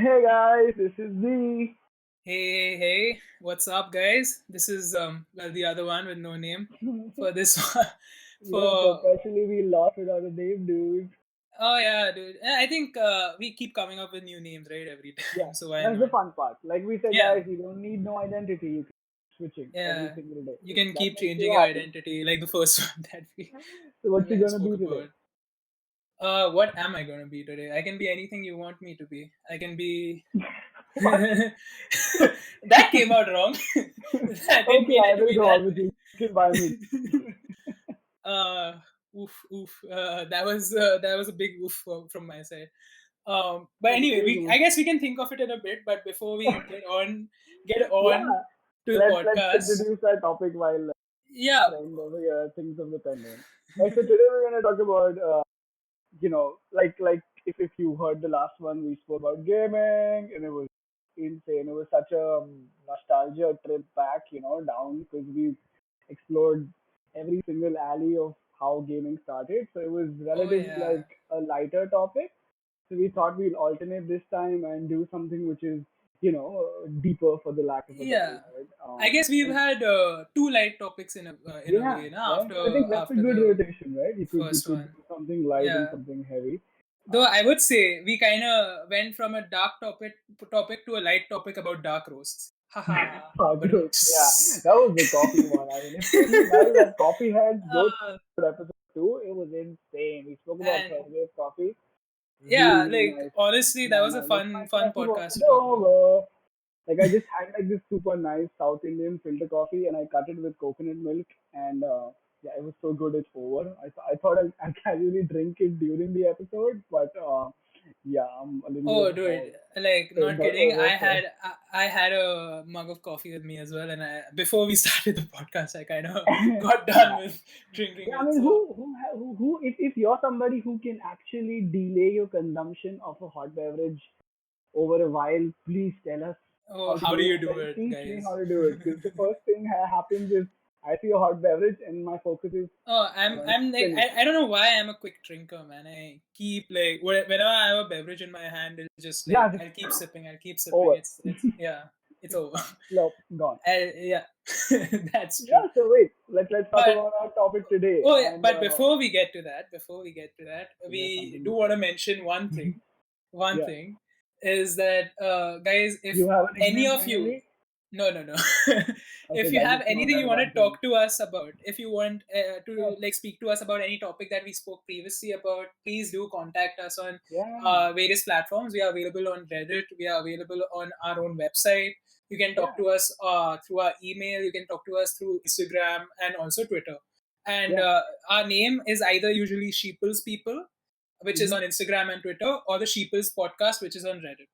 Hey guys, this is me. Hey, what's up, guys? This is the other one with no name for this one. For Perpetually we lost without a name, dude. oh yeah, dude. I think we keep coming up with new names, right, every Yeah, time. So why that's the not? fun part. Like we said, Yeah, guys, you don't need no identity. You can keep switching every yeah. single day. You If can that keep makes you changing your happy. identity, like the first one that we So what you gonna spoke be today? about. What am I gonna be today? I can be anything you want me to be. I can be. What? That came out wrong. I didn't Okay, mean I it to will be go that on with way. you. You can buy me. uh oof. That was a big oof from my side. But Okay, anyway, you I guess we can think of it in a bit, but before we get on yeah. to the Let's podcast. introduce our topic while Yeah. friend over here thinks of the pen name. Right, so today we're gonna talk about like if you heard the last one, we spoke about gaming, and it was insane. It was such a nostalgia trip back, down because we explored every single alley of how gaming started. So it was Oh relatively yeah. like a lighter topic. So we thought we'll alternate this time and do something which is deeper, for the lack of a better Yeah. word. I guess we've And had two light topics in a yeah, way, right. after I think that's a after good the rotation, right? You first could one. do something light and Yeah. something heavy. Though Uh, I would say we kind of went from a dark topic to a light topic about dark roasts. Haha. But Good. Yeah, that was the coffee one. I mean, if you guys are coffee heads, go to episode 2. It was insane. We spoke about and third wave coffee. yeah, Really like nice. honestly, that No, was a no, look, my fun coffee podcast wasn't to talk about. over. Like I just had like this super nice South Indian filter coffee, and I cut it with coconut milk, and yeah, it was so good. It's over. I thought I'd casually drink it during the episode, but yeah, I'm a little Oh, bit more dude, like so not the kidding. over. I had a mug of coffee with me as well, and before we started the podcast, I kind of got done Yeah. with drinking Yeah, I it. mean, So, if you're somebody who can actually delay your consumption of a hot beverage over a while, please tell us oh, how to how do do it. you And do then it, teach me guys? how to do it. Because the first thing happens is I see a hot beverage and my focus is Oh, on I'm like finish it. I don't know why I'm a quick drinker, man. I keep like whenever I have a beverage in my hand, it's just Yeah, like just I'll keep sipping. over. It's yeah, it's over. Slop, gone. Yeah, that's true. Yeah, so wait, let's talk But about our topic today. oh yeah, And but before we get to that, there's we something do to want say. to mention one thing. One Yeah. thing is that guys, if You have a any nickname of you, finally? no, Okay, if you I have just know anything that you want to one thing. talk to us about, if you want Yes. to like speak to us about any topic that we spoke previously about, please do contact us on Yeah. various platforms. We are available on Reddit. We are available on our own website. You can talk Yeah. to us through our email. You can talk to us through Instagram and also Twitter. And Yeah. our name is either usually Sheeples People, which is Mm-hmm. on Instagram and Twitter, or the Sheeples Podcast, which is on Reddit.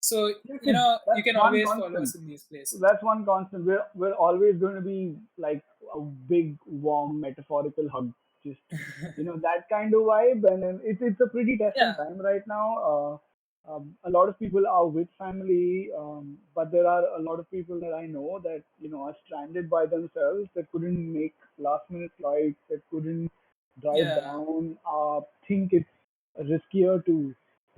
So, Yeah, 'cause you that's can one always follow constant. us in these places. That's one constant. We're always going to be like a big, warm, metaphorical hug. Just that kind of vibe, and then it's a pretty testing Yeah. time right now. A lot of people are with family, but there are a lot of people that I know that are stranded by themselves, that couldn't make last minute flights, that couldn't drive Yeah. down. Think it's riskier to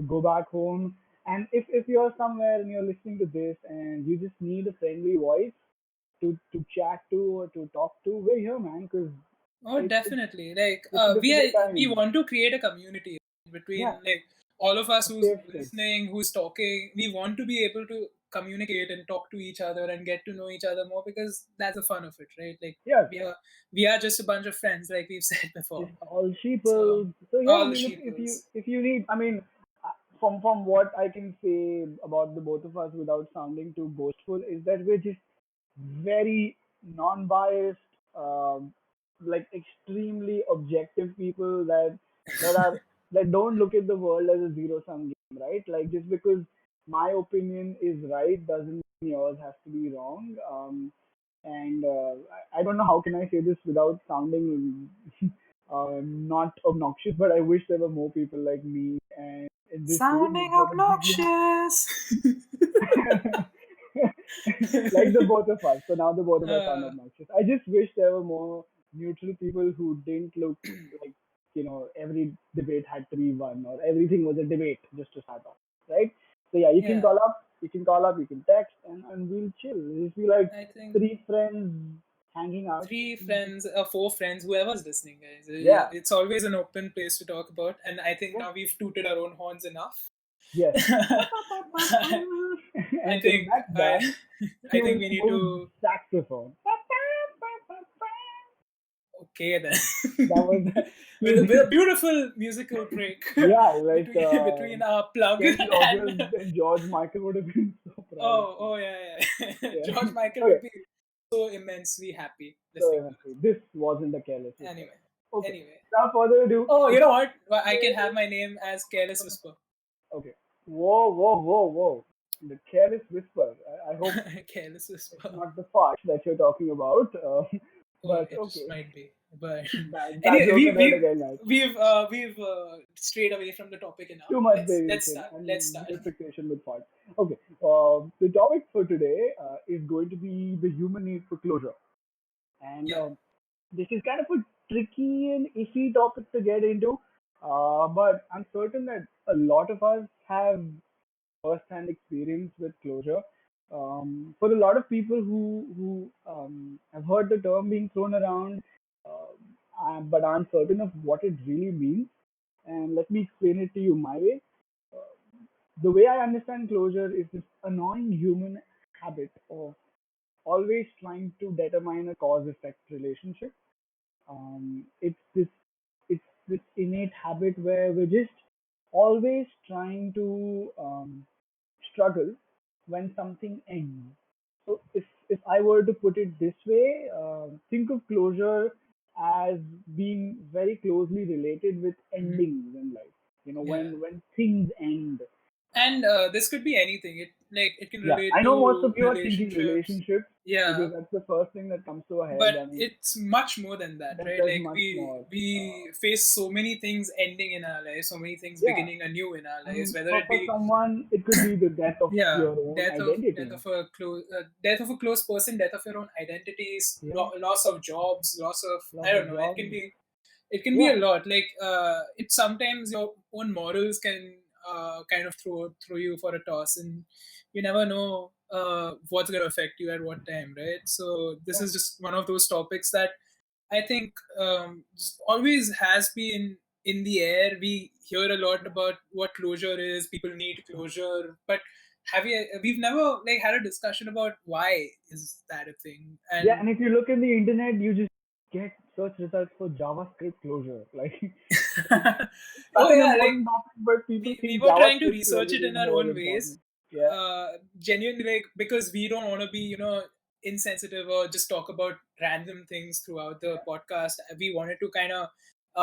go back home. And if you're somewhere and you're listening to this and you just need a friendly voice to chat to or to talk to, we're here, man. Because Oh, it's it's definitely. Like, it's a difficult we time. want to create a community Yeah, between like all of us a who's safe space. listening, who's talking. We want to be able to communicate and talk to each other and get to know each other more, because that's the fun of it, right? Like, Yeah, we are just a bunch of friends, like we've said before. just all So, sheeple. So yeah, I all the mean, if you sheeples. if you need, I mean, from what I can say about the both of us without sounding too boastful, is that we're just very non-biased, like extremely objective people that are that don't look at the world as a zero-sum game, right? Like just because my opinion is right doesn't mean yours has to be wrong. And I don't know how can I say this without sounding not obnoxious, but I wish there were more people like me and in this room Sounding who's gonna give you obnoxious. like the both of us. So now the both of us are uh, obnoxious. I just wish there were more neutral people who didn't look like every debate had to be won or everything was a debate just to start off, right? So yeah, Yeah. you can text, and we'll chill. We'll be like I think three friends hanging out. three friends or four friends, whoever's listening, guys. Yeah, It's always an open place to talk about, and I think yeah, now we've tooted our own horns enough. yes. I And in think that I, band, I cue think a we need smooth to. saxophone. Okay then, That was with cue. a beautiful musical break Yeah, like between our plug Kenny and Loggins and George Michael would have been so proud of me. oh yeah, yeah. Yeah. George Michael Okay, would be so immensely happy so listening to this wasn't a careless this. whisper. Anyway, Okay, anyway. without further ado, Oh, the you know topic what? Well, I can have today my name as Careless Whisper. okay. Whoa, whoa, whoa, whoa. The careless whisper. I hope Careless it's Whisper. not the fart that you're talking about. Oh, But it just okay. might be. But Bad anyway, joke alert again, guys. we've strayed away from the topic enough. Too much Let's babysitting start. Let's and start. no fixation with farts. Okay. The topic for today is going to be the human need for closure. And Yeah, this is kind of a tricky and iffy topic to get into, but I'm certain that a lot of us have first-hand experience with closure. For a lot of people who have heard the term being thrown around, but aren't certain of what it really means, and let me explain it to you my way. The way I understand closure is this annoying human habit of always trying to determine a cause-effect relationship. Um, it's this it's this innate habit where we're just always trying to struggle when something ends. So if I were to put it this way, think of closure as being very closely related with hmm, endings in life. You know, yeah. when things end. And this could be anything. It can Yeah, I relate know most of to you are thinking relationships. relationships Yeah, because that's the first thing that comes to our head. but I mean, it's much more than that, right? there's Like much more. we face so many things ending in our lives, so many things Yeah, beginning anew in our I lives, mean, whether for, it for be someone, it could be the death of yeah, your own death identity. of a close death of a close person, death of your own identities, Yeah, loss of jobs, loss of I loss don't of know. job. It can be Yeah, a lot. Like it sometimes your own morals can kind of throw you for a toss, and you never know what's going to affect you at what time, right? So this yeah, is just one of those topics that I think always has been in the air. We hear a lot about what closure is. People need closure, but we've never like had a discussion about why is that a thing? yeah. And And if you look in the internet, you just get search results for JavaScript closure. Like, it's such oh an yeah, like important topic, but people we think were trying to JavaScript research it closure in is our more own ways, important. Yeah, genuinely, like because we don't want to be insensitive or just talk about random things throughout the yeah. podcast. We wanted to kind of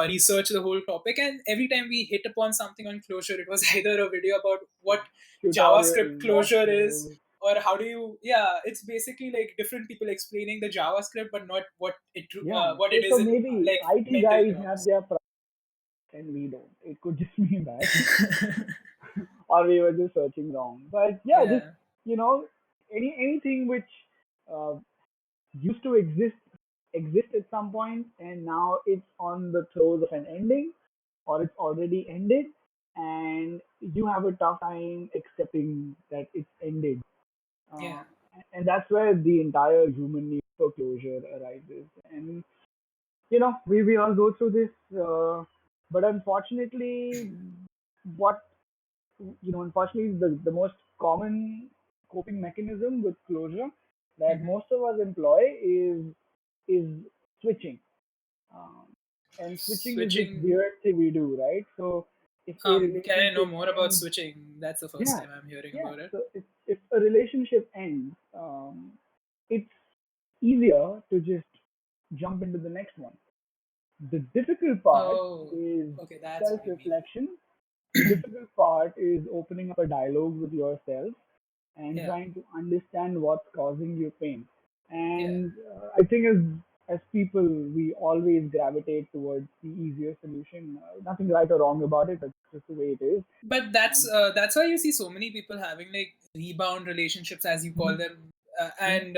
research the whole topic, and every time we hit upon something on closure, it was either a video about what Tutorial, JavaScript closure is, walkthrough. or how do you yeah, it's basically like different people explaining the JavaScript but not Yeah. what it So, is so in maybe like IT mental guys have terms. their and we don't. It could just mean that, or we were just searching wrong. But yeah, just Yeah, you know, anything which uh, used to exist at some point, and now it's on the throes of an ending, or it's already ended, and you have a tough time accepting that it's ended. Uh, yeah. and that's where the entire human need for closure arises. And we all go through this, but unfortunately, what unfortunately, the most common coping mechanism with closure that Hmm. most of us employ is switching. Um, and switching is this Switching. weird thing we do, right? So if a Can I know relationship more about ends, switching? That's the first yeah, time I'm hearing yeah. about it. So if a relationship ends, it's easier to just jump into the next one. The difficult part Oh, is okay, that's self what you mean. reflection. The difficult part is opening up a dialogue with yourself and Yeah, trying to understand what's causing you pain. yeah. And I think as people, we always gravitate towards the easier solution. Nothing right or wrong about it. That's just the way it is. But that's why you see so many people having like rebound relationships, as you call Mhm. them, Yeah, and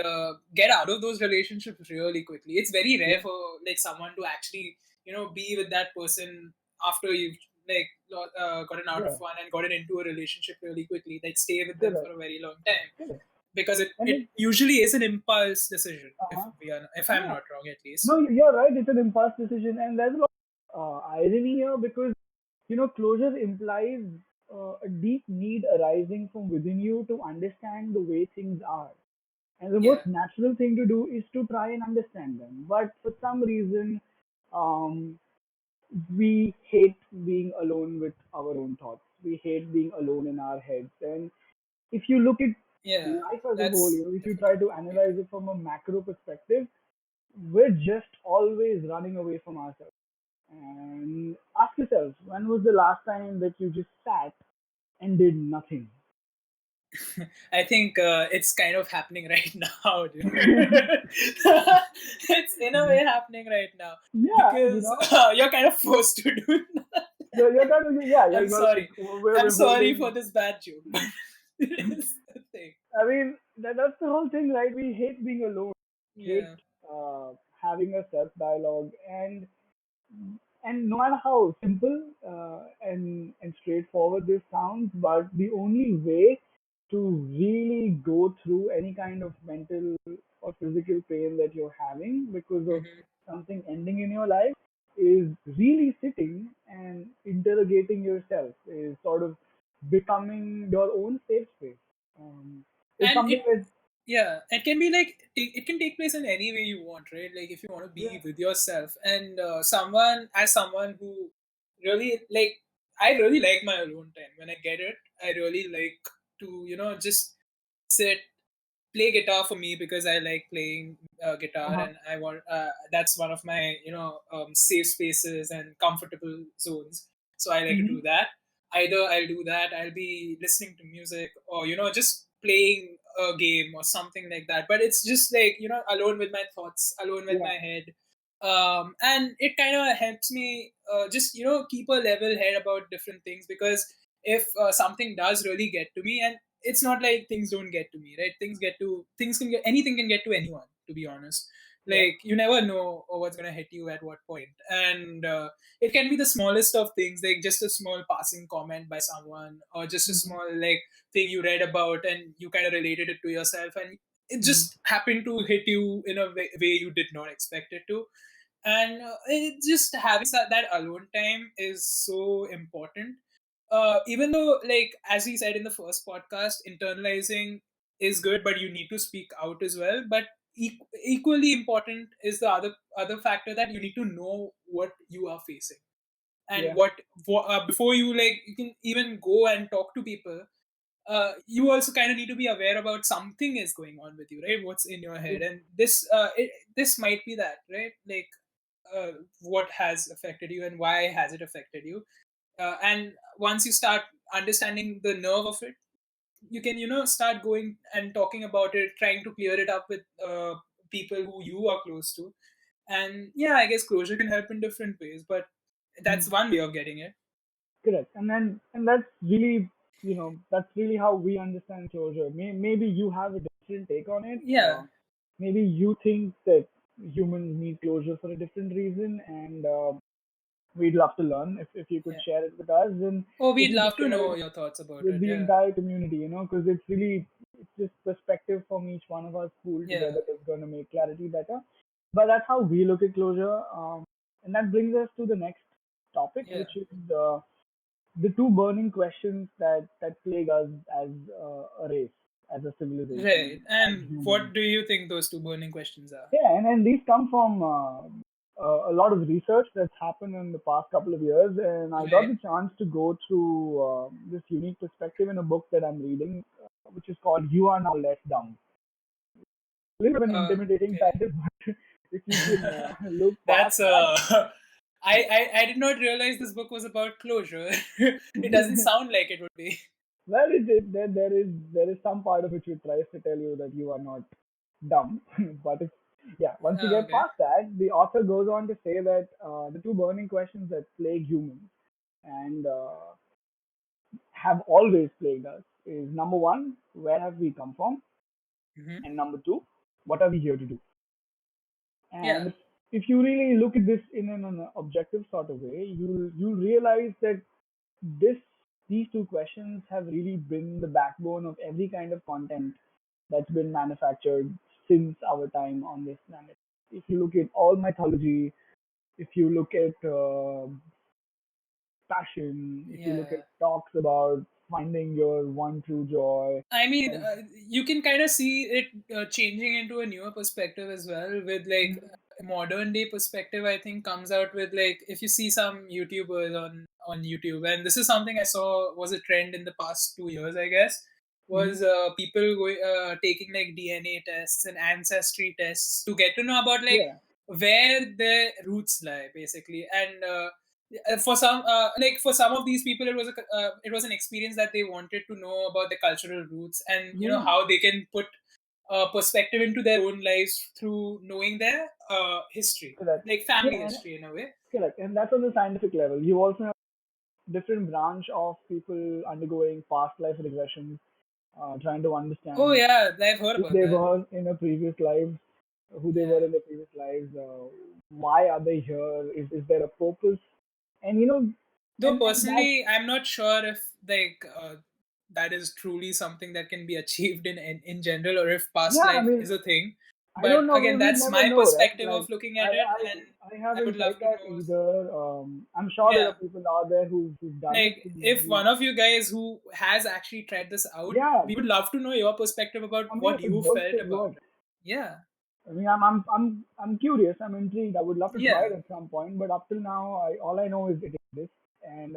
get out of those relationships really quickly. It's very rare yeah, for like someone to actually be with that person after you've gotten out of Yeah. one and gotten into a relationship really quickly, like stay with them for Correct. a very long time, Correct. because And it it, usually is an impulse decision, uh-huh. if I'm Yeah. not wrong, at No, least. you're right. It's an impulse decision, and there's a lot of irony here because closure implies a deep need arising from within you to understand the way things are. And the Yeah, most natural thing to do is to try and understand them. But for some reason, um, we hate being alone with our own thoughts. We hate being alone in our heads. And if you look at yeah, life as a whole, that's if you try difficult. to Yeah. analyze it from a macro perspective, we're just always running away from ourselves. And ask yourself, when was the last time that you just sat and did nothing? I think it's kind of happening right now, dude. It's in a way happening right now Yeah, because you're kind of forced to do that. you're kind of, yeah, I'm you're like, sorry. I'm we're sorry for holding. this bad joke, but it is the thing. I mean, that's the whole thing, right? We hate being alone, hate Yeah. uh, having a self dialogue, and no matter how simple and straightforward this sounds, but the only way to really go through any kind of mental or physical pain that you're having because of Hmm. something ending in your life is really sitting and interrogating yourself, is sort of becoming your own safe space. It's And something that, yeah, it can be like it can take place in any way you want, right? Like if you want to yeah, be with yourself, and someone who really like, I really like my alone time. When I get it, I really like to just sit, play guitar for me, because I like playing guitar, uh-huh, and I want that's one of my safe spaces and comfortable zones. So I like to hmm, do that. Either I'll do that, I'll be listening to music, or just playing a game or something like that. But it's just like alone with my thoughts, alone with yeah, my head. And it kind of helps me just keep a level head about different things, because if something does really get to me, and it's not like things don't get to me, right? Things can get, anything can get to anyone, to be honest. yeah, Like you never know what's going to hit you at what point. And it can be the smallest of things, like just a small passing comment by someone, or just a hmm, small like thing you read about and you kind of related it to yourself, and it hmm, just happened to hit you in a way you did not expect it to. And it just having that alone time is so important. Even though, like as we said in the first podcast, internalizing is good, but you need to speak out as well. But equally important is the other factor, that you need to know what you are facing, and yeah, before you, like, you can even go and talk to people. You also kind of need to be aware about something is going on with you, right? What's in your head, and this might be that, right? Like uh, what has affected you and why has it affected you. And once you start understanding the nerve of it, you can start going and talking about it, trying to clear it up with people who you are close to. And yeah, I guess closure can help in different ways, but hmm. that's one way of getting it. Correct. And that's really, that's really how we understand closure. Maybe you have a different take on it. Yeah. Maybe you think that humans need closure for a different reason, and we'd love to learn if you could Yeah. share it with us, and Oh, if we'd you could love to share know it your thoughts about with it. the Yeah. entire community, because it's just perspective from each one of us pooled Yeah. together that's going to make clarity better. But that's how we look at closure, and that brings us to the next topic, Yeah. which is the two burning questions that plague us as a race, as a civilization, Right. as And humans. what do you think those two burning questions are? Yeah, and these come from a lot of research that's happened in the past couple of years, and I got Right. the chance to go through this unique perspective in a book that I'm reading, which is called "You Are Now Less Dumb." A little bit of an intimidating Okay. title, but if you can look past That's that. I did not realize this book was about closure. It doesn't sound like it would be. Well, there is some part of it which tries to tell you that you are not dumb, but it's, yeah. Once you Oh, get okay. past that, the author goes on to say that the two burning questions that plague humans and have always plagued us is number one, where have we come from, Hmm. and number two, what are we here to do? Yeah. And if you really look at this in an objective sort of way, you'll realize that this these two questions have really been the backbone of every kind of content that's been manufactured since our time on this planet. If you look at all mythology, if you look at passion, if you look at Yeah. talks about finding your one true joy, I mean, and you can kind of see it changing into a newer perspective as well, with like a modern day perspective. I think comes out with like if you see some YouTubers on YouTube, and this is something I saw was a trend in the past 2 years, I guess, mhm, was people going taking like DNA tests and ancestry tests to get to know about like yeah, where their roots lie, basically, and for some like for some of these people it was an experience that they wanted to know about the cultural roots, and yeah, how they can put perspective into their own lives through knowing their history, correct, like yeah, family and history in a way. correct, and that's on the scientific level. You also have different branch of people undergoing past life regressions, trying to Oh understand yeah, I've heard who about they that. were in a previous lives, who they were Yeah, in their previous lives, why are they here? Is there a purpose? And though and that's personally I'm not sure if like that is truly something that can be achieved in general, or if past yeah. I life mean, is a thing. I But don't know. again, We'd that's never my know, right? perspective Like of looking I at it, I and I I would haven't love tried to that know if, either. I'm sure there yeah, are people out there who've done it. like if one of you guys who has actually tried this out, Yeah, we would love to know your perspective about something what like a you ghost felt is about what. it. Yeah, I mean, I'm curious. I'm intrigued. I would love to try yeah. it at some point, but up till now, all I know is it exists, and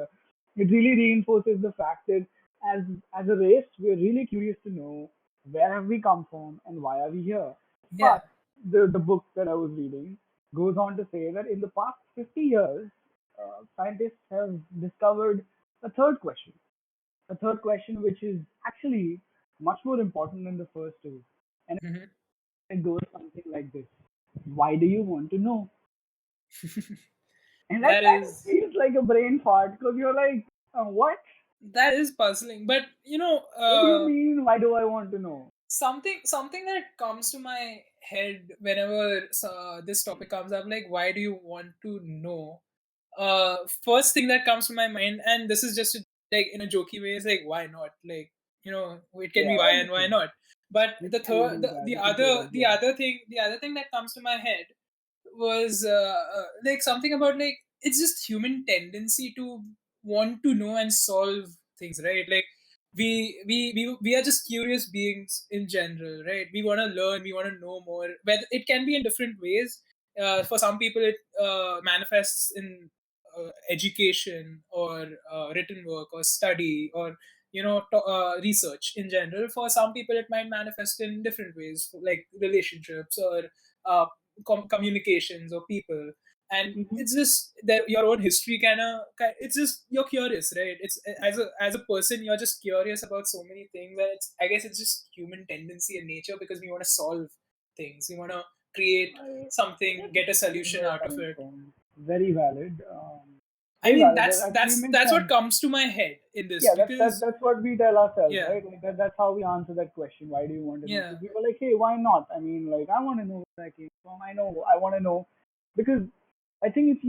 it really reinforces the fact that as as a race, we're really curious to know where have we come from and why are we here. Yeah. But the book that I was reading goes on to say that in the past 50 years, scientists have discovered a third question, a third question which is actually much more important than the first two, and Mhm. it goes something like this: why do you want to know? And that That kind of is feels like a brain fart because you're like, what? that is puzzling, but What do you mean? Why do I want to know? something that comes to my head whenever this topic comes up, like why do you want to know, first thing that comes to my mind, and this is just like in a jokey way, is like why not, like it can Yeah, be why and why obviously. not. But You the can third do that. You can say that, the yeah. other thing that comes to my head was like something about like it's just human tendency to want to know and solve things, right? Like we are just curious beings in general, right? We want to learn, we want to know more, but it can be in different ways. For some people it manifests in education, or written work, or study, or research in general. For some people it might manifest in different ways, like relationships, or uh, communications, or people. And Hmm. it's just that your own history kind of, it's just you're curious, right? It's as a person you're just curious about so many things, and it's, I guess, it's just human tendency and nature, because we want to solve things, we want to create I, something, it's get a a solution very out of valid it. point. Very valid. I Very mean, valid. That that's actually that's makes that's what sense. comes to my head in this, Yeah, because that's what we tell ourselves, yeah, right? Like that's how we answer that question. Why do you want to know? yeah, Because we were like, hey, why not? I mean, like, I want to know where I came from. I know I want to know because I think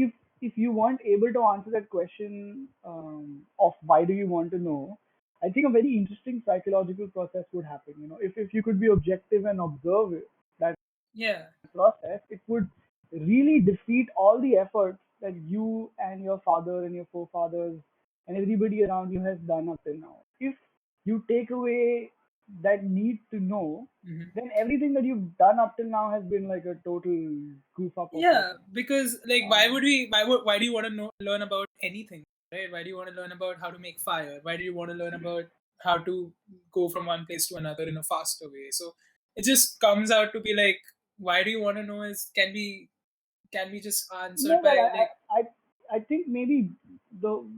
if you weren't able to answer that question of why do you want to know, I think a very interesting psychological process would happen. If you could be objective and observe that yeah, process, it would really defeat all the efforts that you and your father and your forefathers and everybody around you has done up till now. If you take away that need to know, hmm, then everything that you've done up till now has been like a total goof up of yeah. effort. Because like, Um, why do you want to learn about anything, right? Why do you want to learn about how to make fire? Why do you want to learn about how to go from one place to another in a faster way? So it just comes out to be like, why do you want to know is can be just no, answered well, by like, I think the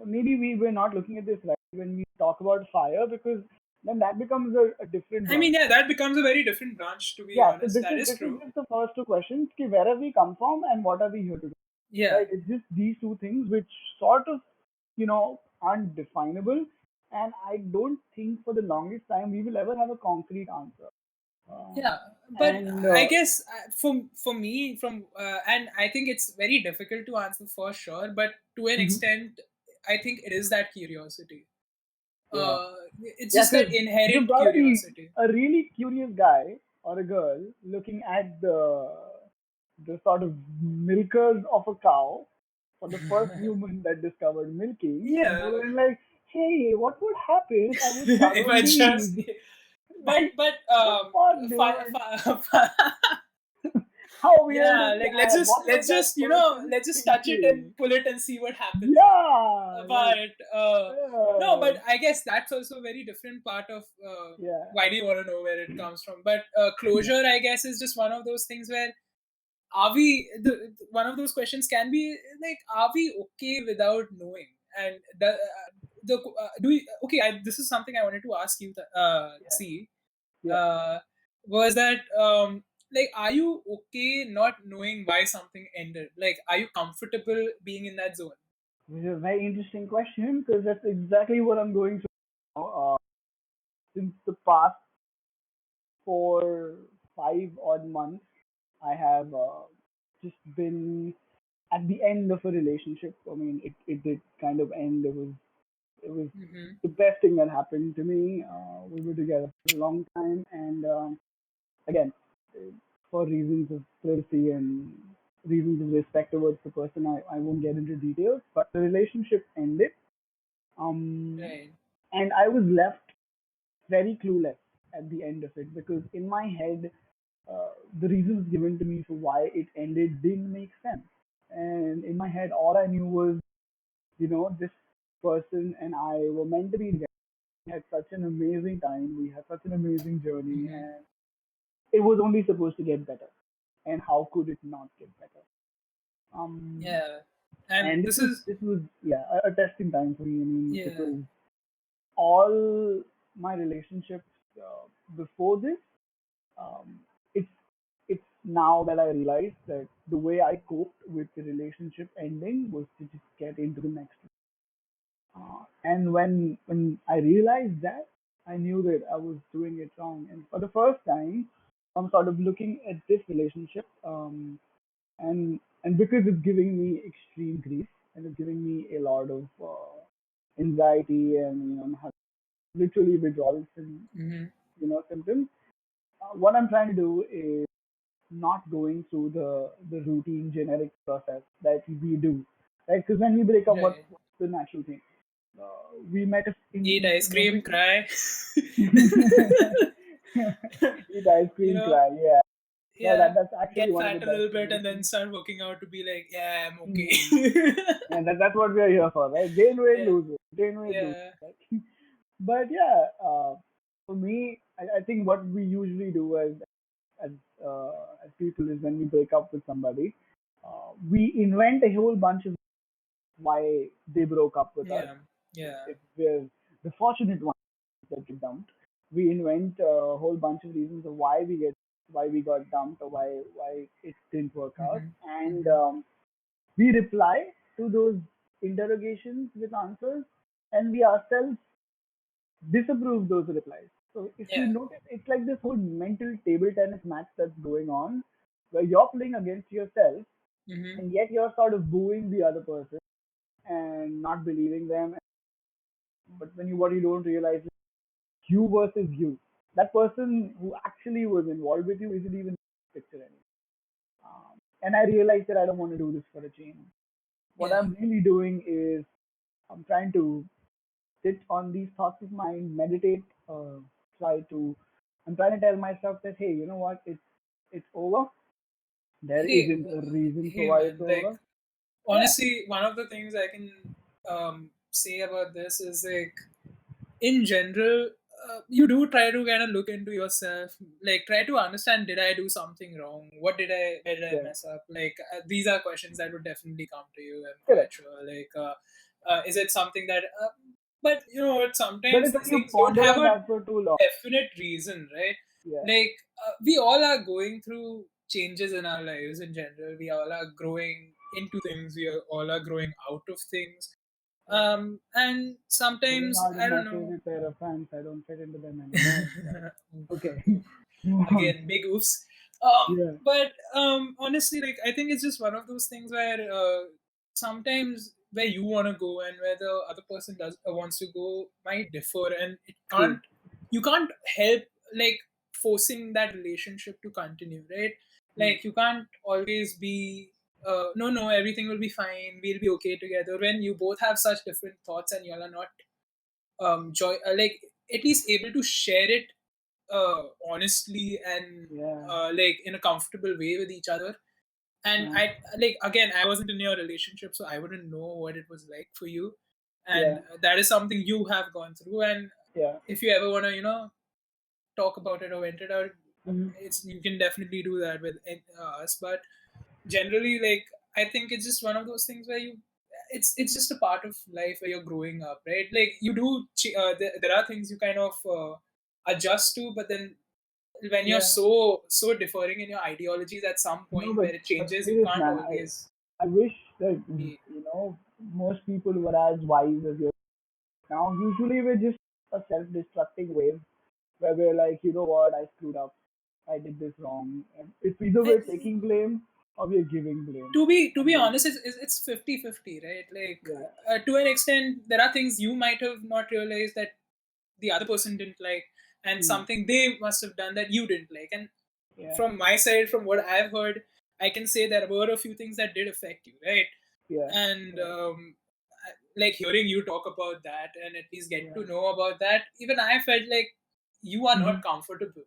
maybe we were not looking at this right when we talk about fire because then that becomes a different I mean, branch. yeah, that becomes a very different branch, to be Yeah, so honest. That is this is true. just the first two questions. Ki where have we come from and what are we here to do? Yeah, Right? It's just these two things which sort of, aren't definable. And I don't think for the longest time we will ever have a concrete answer. Um, yeah. But and I guess for me, from and I think it's very difficult to answer for sure. But to an mhm. extent, I think it is that curiosity. Yeah. It's Yeah, just that because you've inherent got to be curiosity. a really curious guy or a girl looking at the sort of milkers of a cow for the first human that discovered milking, and they Yeah. were like, "Hey, what would happen if I would tug If I on just, these? but Like, but the fuck, dude? How weird is yeah, like that? What was let's that just person let's just touch it and thinking? pull it and see what happens. Yeah, like, But no, uh, but I guess that's also a very different part of yeah, why do you want to know where it comes from. But closure, I guess, is just one of those things where are we one of those questions can be like, are we okay without knowing? And the do we, okay, this is something I wanted to ask you, yeah, see, yeah. uh, was that like, are you okay not knowing why something ended? Like, are you comfortable being in that zone? Which is a very interesting question because that's exactly what I'm going through now. Since the past 4, 5 odd months, I have just been at the end of a relationship. I mean, it did kind of end. It was Hmm. the best thing that happened to me. We were together for a long time, and again, uh, for reasons of privacy and reasons of respect towards the person, I won't get into details. But the relationship ended, um, Right. and I was left very clueless at the end of it because in my head, the reasons given to me for why it ended didn't make sense. And in my head, all I knew was, this person and I were meant to be together. We had such an amazing time. We had such an amazing journey, Hmm. and it was only supposed to get better. And how could it not get better? Um, Yeah. And and this this was is, this was yeah a testing time for me. I mean, yeah. because all my relationships before this, um, it's it's now that I realize that the way I coped with the relationship ending was to just get into the next one. And when I realized that, I knew that I was doing it wrong. And for the first time, I'm sort of looking at this relationship, and because it's giving me extreme grief and it's giving me a lot of anxiety, and I'm having literally withdrawal Hmm. symptoms. What I'm trying to do is not going through the routine generic process that we do, right? Because when we break up, Right. what's the natural thing? We met Eat ice in a cream, week. cry. Eat ice You cream, know, cry. Yeah, no, yeah, that's actually get one of the fat a best little bit and then solutions. start working out to be like, yeah, I'm Mhm. okay. And that's what we are here for, right? Gain weight, Yeah, lose weight, gain weight, lose yeah, weight. Right? But yeah, for me, I think what we usually do as as people is when we break up with somebody, we invent a whole bunch of why they broke up with us. yeah, yeah. If we're the fortunate ones that get dumped, we invent a whole bunch of reasons of why we got dumped or why it didn't work out, Hmm. and Hmm. we reply to those interrogations with answers, and we ourselves disapprove those replies. So if you Yeah. notice, it's like this whole mental table tennis match that's going on, where you're playing against yourself, Hmm. and yet you're sort of booing the other person and not believing them. But what you don't realize is you versus you. That person who actually was involved with you isn't even in the picture anymore. And I realized that I don't want to do this for a change. What Yeah. I'm really doing is I'm trying to sit on these thoughts of mine, meditate, try to. I'm trying to tell myself that hey, you know what? It's over. There Hey, isn't a reason for hey, why it's man. Like, over. Yeah, honestly, one of the things I can say about this is like, in general, you do try to kind of look into yourself, like try to understand, did I do something wrong? Where did I yeah, mess up? Like, these are questions that would definitely come to you, I'm quite correct. sure. Like, is it something that, but you know what, But sometimes it's when these you things don't ponder have on a that for too long. definite reason, right? Yeah, Like, we all are going through changes in our lives in general. We all are growing into things, all are growing out of things, yeah. and Those sometimes, aren't I my don't know. favorite pair of pants. I don't fit into them anymore. But okay, move on. Again, big oofs. Yeah, But honestly, like, I think it's just one of those things where sometimes where you want to go and where the other person does wants to go might differ, and it True. can't you can't help like forcing that relationship to continue, right? Hmm. Like you can't always be no, everything will be fine, we'll be okay together, when you both have such different thoughts and y'all are not joy like at least able to share it honestly and Yeah. like in a comfortable way with each other. And Uh, I like, again, I wasn't in your relationship, so I wouldn't know what it was like for you, and yeah. that is something you have gone through. And Yeah. if you ever want to talk about it or vent it out, Hmm. it's you can definitely do that with us. But generally, like, I think it's just one of those things where it's just a part of life where you're growing up, right? Like you do there are things you kind of adjust to, but then when you're Yeah. so differing in your ideologies, at some No, point where it but changes, you serious can't man, always I wish that be. most people were as wise as you now. Usually we're just a self-destructing wave where we're like, you know what, I screwed up, I did this wrong. And it's either we're I, taking blame or we're giving blame. to be And honest, it's 50-50, right? Like yeah, to an extent, there are things you might have not realized that the other person didn't like, and hmm, something they must have done that you didn't like. And yeah, from my side, from what I've heard, I can say there were a few things that did affect you, right? yeah, And yeah, like hearing you talk about that and at least get yeah, to know about that, even I felt like you are hmm, not comfortable.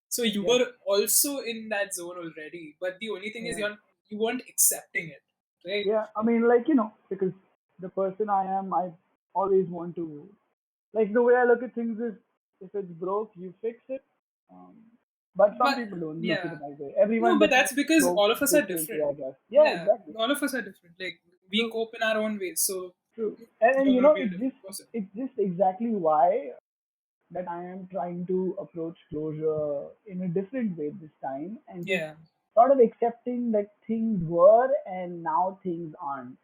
So you yeah, were also in that zone already, but the only thing is yeah. you weren't accepting it, right? Yeah, I mean, like, because the person I am, I always want to, like, the way I look at things is if it's broke, you fix it. Um, but some But people don't look at it yeah, that way. no, Everyone but that's defines because broke all of us are differently, different. I guess. Yeah, Yeah, exactly. all of us are different. Like we True, cope in our own ways. So true. And you're going to be a different person. it's just exactly why that I am trying to approach closure in a different way this time and just Yeah, sort of accepting that things were and now things aren't.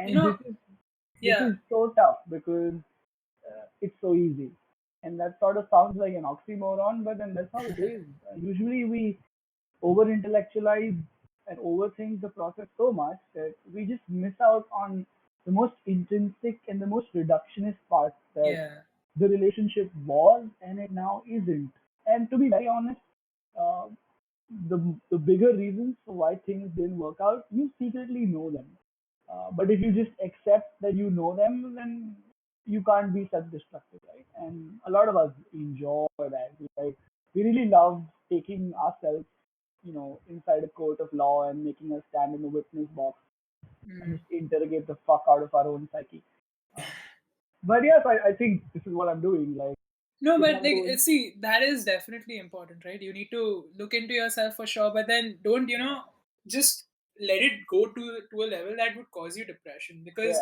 you And know, this yeah, is so tough because it's so easy, and that sort of sounds like an oxymoron, but then that's how it is. Usually, we over intellectualize and overthink the process so much that we just miss out on the most intrinsic and the most reductionist part that yeah, the relationship was and it now isn't. And to be very honest, uh, the bigger reasons for why things didn't work out, you secretly know them. But if you just accept that you know them, then you can't be self-destructive, right? And a lot of us enjoy that. We really love taking ourselves, inside a court of law and making us stand in the witness box and mm. just interrogate the fuck out of our own psyche. Uh, but yes, I think this is what I'm doing. Like, No, if but I'm like, going, see, that is definitely important, right? You need to look into yourself for sure, but then don't, just let it go to a level that would cause you depression, yeah, because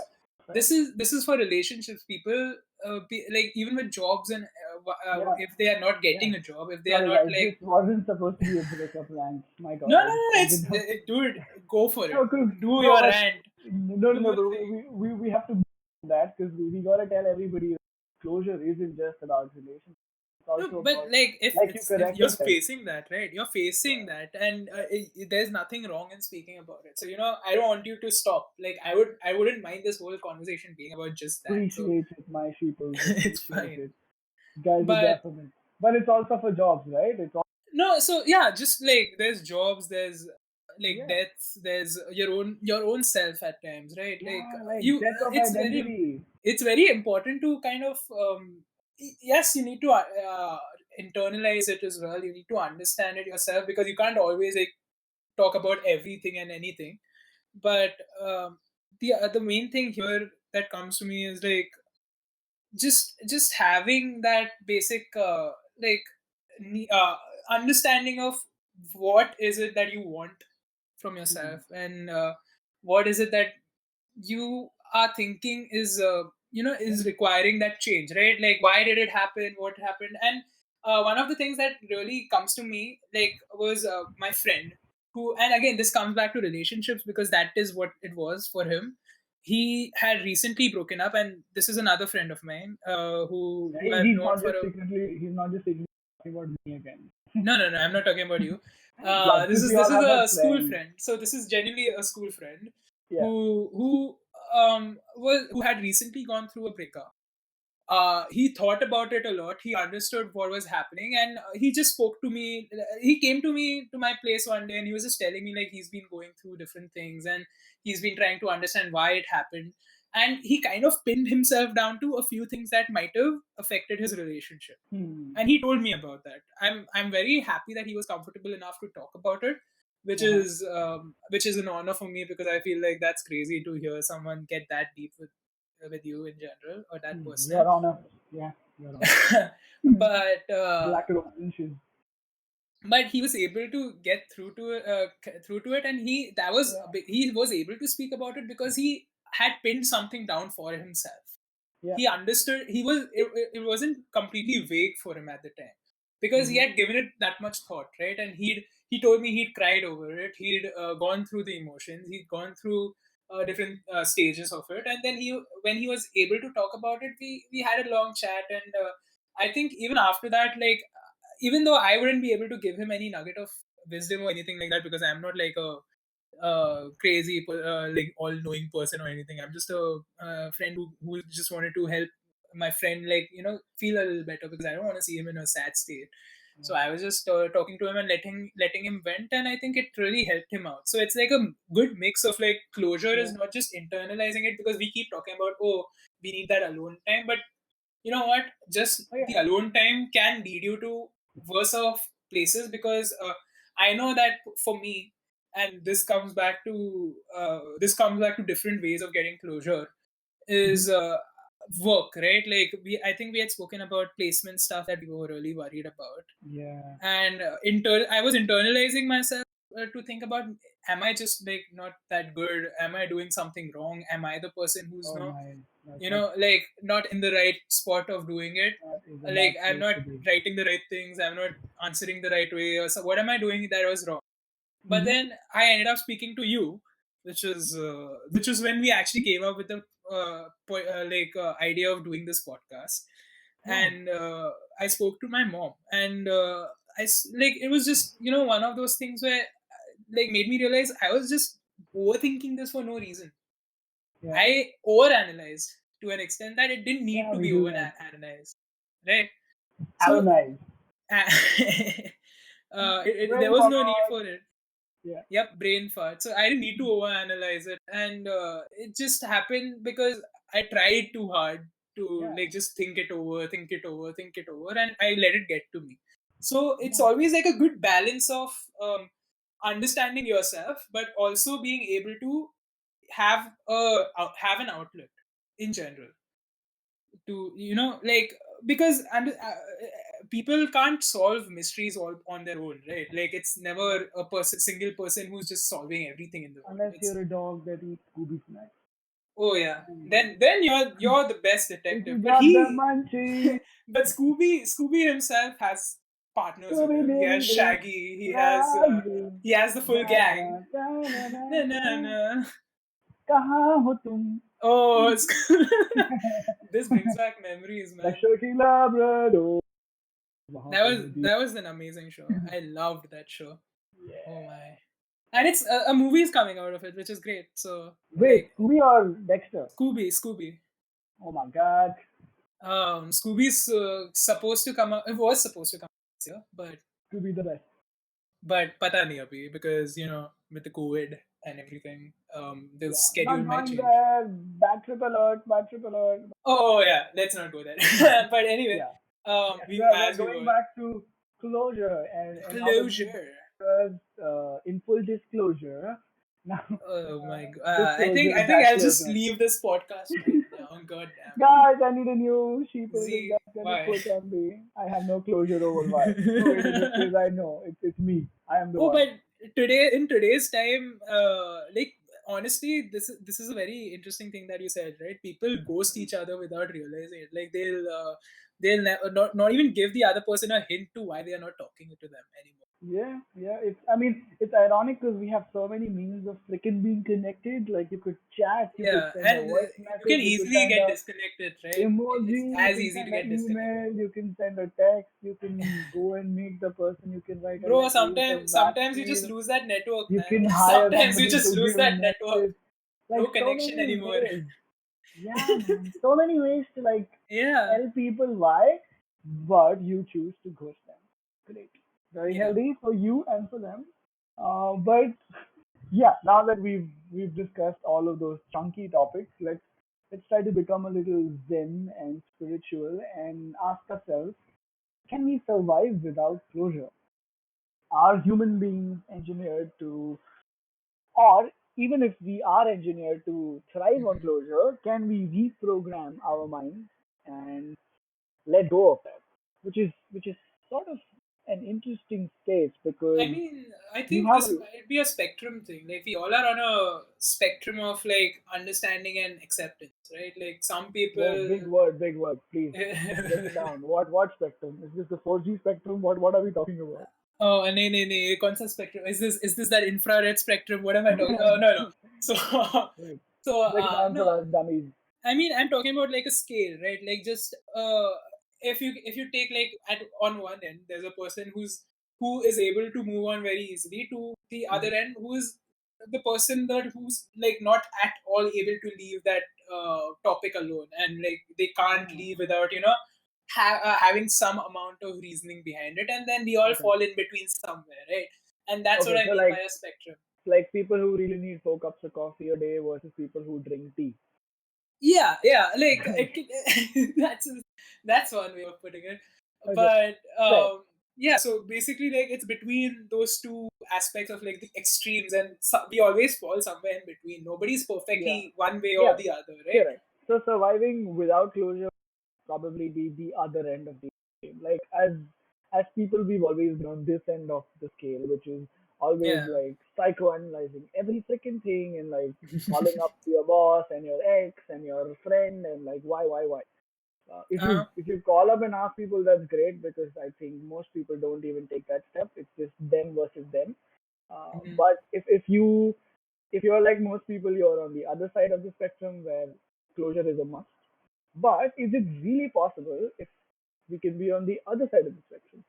right, this is for relationships. People, like even with jobs, and yeah, if they are not yeah. getting a job, if they are Sorry, not guys, this like, wasn't supposed to be a breakup rant. My no, God, no, I just no, ended up. dude, go for it, No, cause do no, your rant, no, no, do no. your But thing. we have to do that because we gotta tell everybody closure isn't just about relationships. It's No, also but about, like like you if you're correctly said. facing that, right? You're facing Yeah, that, and there's nothing wrong in speaking about it. So I don't want you to stop. Like I wouldn't mind this whole conversation being about just that. So appreciate it, my sheeples. it's Appreciate fine. it. You guys are But definite. But it's also for jobs, right? It's all, no, so yeah, just like there's jobs, there's like yeah, deaths, there's your own self at times, right? Like yeah, like you, death of it's very identity. important to kind of yes, you need to internalize it as well. You need to understand it yourself, because you can't always like talk about everything and anything. But the main thing here that comes to me is like just having that basic like ne- uh, understanding of what is it that you want from Hmm. yourself, and what is it that you are thinking is requiring that change, right? Like why did it happen, what happened. And one of the things that really comes to me like was my friend, who, and again this comes back to relationships, because that is what it was for him. He had recently broken up, and this is another friend of mine who I've known for a. He's not just secretly talking about me again. No, I'm not talking about you. Like, This because is we this all is have a that school friend. friend. So this is genuinely a school friend Yeah. who was who had recently gone through a breakup. He thought about it a lot. He understood what was happening, and he just spoke to me. He came to me to my place one day, and he was just telling me like he's been going through different things, and he's been trying to understand why it happened. And he kind of pinned himself down to a few things that might have affected his relationship. Hmm. And he told me about that. I'm very happy that he was comfortable enough to talk about it, Uh-huh. which is an honor for me, because I feel like that's crazy to hear someone get that deep with you in general, or that personal. Your Honor. Yeah, Your Honor. Hmm. but Black inches. but he was able to get through to it, and Yeah, he was able to speak about it because he had pinned something down for himself. yeah. He understood. It wasn't completely vague for him at the time, because he Hmm. had given it that much thought, right? And he told me he'd cried over it. He'd gone through the emotions. He'd gone through different stages of it, and then when he was able to talk about it, we had a long chat. And I think even after that, like, even though I wouldn't be able to give him any nugget of wisdom or anything like that, because I'm not like a crazy, like all-knowing person or anything. I'm just a friend who just wanted to help my friend, like, feel a little better, because I don't want to see him in a sad state. So I was just talking to him and letting him vent, and I think it really helped him out. So it's like a good mix of, like, closure Yeah. is not just internalizing it, because we keep talking about, oh, we need that alone time, but you know what? Just Oh, yeah. the alone time can lead you to worse off places, because I know that for me, and this comes back to different ways of getting closure, Hmm. is work, right? Like, I think we had spoken about placement stuff that we were really worried about, Yeah. and I was internalizing myself to think about, am I just like not that good? Am I doing something wrong? Am I the person who's Oh no, my. That's like, not in the right spot of doing it? that is a Like, bad I'm place not to be. writing the right things, I'm not answering the right way, or so what am I doing that was wrong? But Hmm. then I ended up speaking to you, which was when we actually came up with the idea of doing this podcast. Oh. And I spoke to my mom, and like, it was just, one of those things where, like, made me realize I was just overthinking this for no reason. Yeah. I overanalyzed to an extent that it didn't need Yeah, to we be do that. overanalyzed, right? So Alanize. there Brain was no need fog. for it. Yeah. Yep, brain fart. So I didn't need to overanalyze it, and it just happened because I tried too hard to, Yeah. like, just think it over, think it over, think it over, and I let it get to me. So it's Yeah. always like a good balance of understanding yourself, but also being able to have an outlet in general, to, like, because people can't solve mysteries all on their own, right? Like, it's Yeah. never a single person who's just solving everything in the world. Unless It's you're a dog that eats Scooby snacks. Oh yeah, Hmm. then you're the best If you detective. But got the munchies, but Scooby himself has partners with Scooby him. He has Doo, Shaggy. Ragu, He has the full da da gang. da da da Na, na, da. na. कहाँ हो तुम? Oh, this brings back memories, man. Lecture की Labrador. वहाँ पे वो जी. That was an amazing show. I loved that show. Oh Yeah. my! And it's a movie is coming out of it, which is great. So, Wait, like, Scooby or Dexter? Scooby. Oh my God. Scooby's supposed to come out. It was supposed to come out this year, Scooby the best. but pata nahi abhi, because with the COVID and everything, the Yeah. schedule Not might going change. there. Bad trip alert. Bad trip alert. Oh yeah, let's not go there. But anyway, Yeah. Yes, we we're as we going were back to closure, and now that we've closure. discussed in full disclosure, now Oh my god! disclosure I think that I'll just closure. leave this podcast right now. God damn. Guys, I need a new Sheeples if Z, that's gonna why? put on me. I have no closure over why. No way to disclose. I know it's me. I am the Oh, one. but in today's time, like, honestly, this is a very interesting thing that you said, right? People ghost each other without realizing it. Like, not even give the other person a hint to why they are not talking to them anymore. Yeah, yeah. It's I mean it's ironic because we have so many means of freaking being connected. Like you could chat, you could Yeah, send a and voice you can message, you could easily send get a disconnected, right? It's emoji, you as can easy to send an get disconnected. email, you can send a text, you can go and meet the person, you can write a Bro, letter, you can sometimes you just vaccine, lose that network, you man. can hire Sometimes you somebody just to lose give that network. messages. Like No so connection many anymore. ways. Yeah, man. So many ways to like Yeah, tell people why, but you choose to ghost them. Great. Very yeah. healthy for you and for them. But yeah, now that we've discussed all of those chunky topics, let's try to become a little zen and spiritual and ask ourselves, can we survive without closure? Are human beings engineered to, or even if we are engineered to thrive on Mhm. closure, can we reprogram our minds and let go of that? Which is sort of an interesting stage I because mean, I you think have this a might be a spectrum thing. Like we all are on a spectrum of like understanding and acceptance, right? Like some whoa, people. big word, please break it down. What spectrum? Is this the 4G spectrum? What are we talking about? Oh, nee. कौन सा spectrum? Is this that infrared spectrum? What am I talking? Oh, no, no. So, Right. so Break it down no. for us dummies. I mean, I'm talking about like a scale, right? Like just if you take like at on one end, there's a person who is able to move on very easily to the Hmm. other end, who is the person that who's like not at all able to leave that topic alone, and like they can't leave Ah, without having some amount of reasoning behind it, and then we all okay. fall in between somewhere, right? And that's what Okay, I so mean by like a spectrum. like people who really need 4 cups of coffee a day versus people who drink tea. Yeah, like that's one way of putting it. Okay, But fair. yeah, so basically, like it's between those two aspects of like the extremes, and we always fall somewhere in between. Nobody's Yeah, perfectly one way or yeah, the other, right? correct. So surviving without closure probably be the other end of the game. Like as people, we've always been on this end of the scale, which is always Yeah. like psychoanalyzing every freaking thing and like calling up your boss and your ex and your friend and like why. If you uh if you call up and ask people, that's great because I think most people don't even take that step. It's just them versus them. mhm. But if you're like most people, you're on the other side of the spectrum where closure is a must. But is it really possible if we can be on the other side of the spectrum?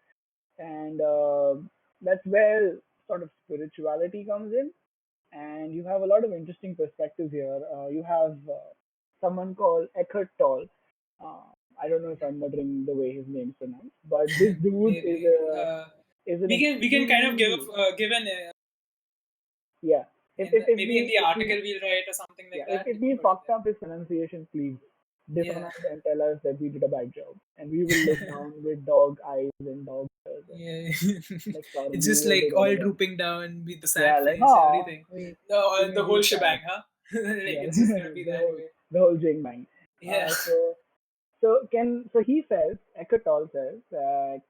And that's where sort of spirituality comes in. And you have a lot of interesting perspectives here. You have someone called Eckhart Tolle. Uh, I don't know if I'm muttering the way his name's pronounced, but this dude Maybe is an we can kind of extremely, give an yeah. If in if the, if maybe in we the if we article we'll write or something yeah like that. if We can we put it fucked there. up his pronunciation, please dishonor Yeah, and tell us that we did a bad job, and we will look down with dog eyes and dog ears and yeah. like, sorry, It's you just will do like that all again. drooping down with the sad Yeah, like face, oh, everything. we The made whole you sad. shebang, huh? Like Yeah, it's just gonna be the that whole way. the whole jing bang. Yeah. So he says, Eckhart Tolle says that,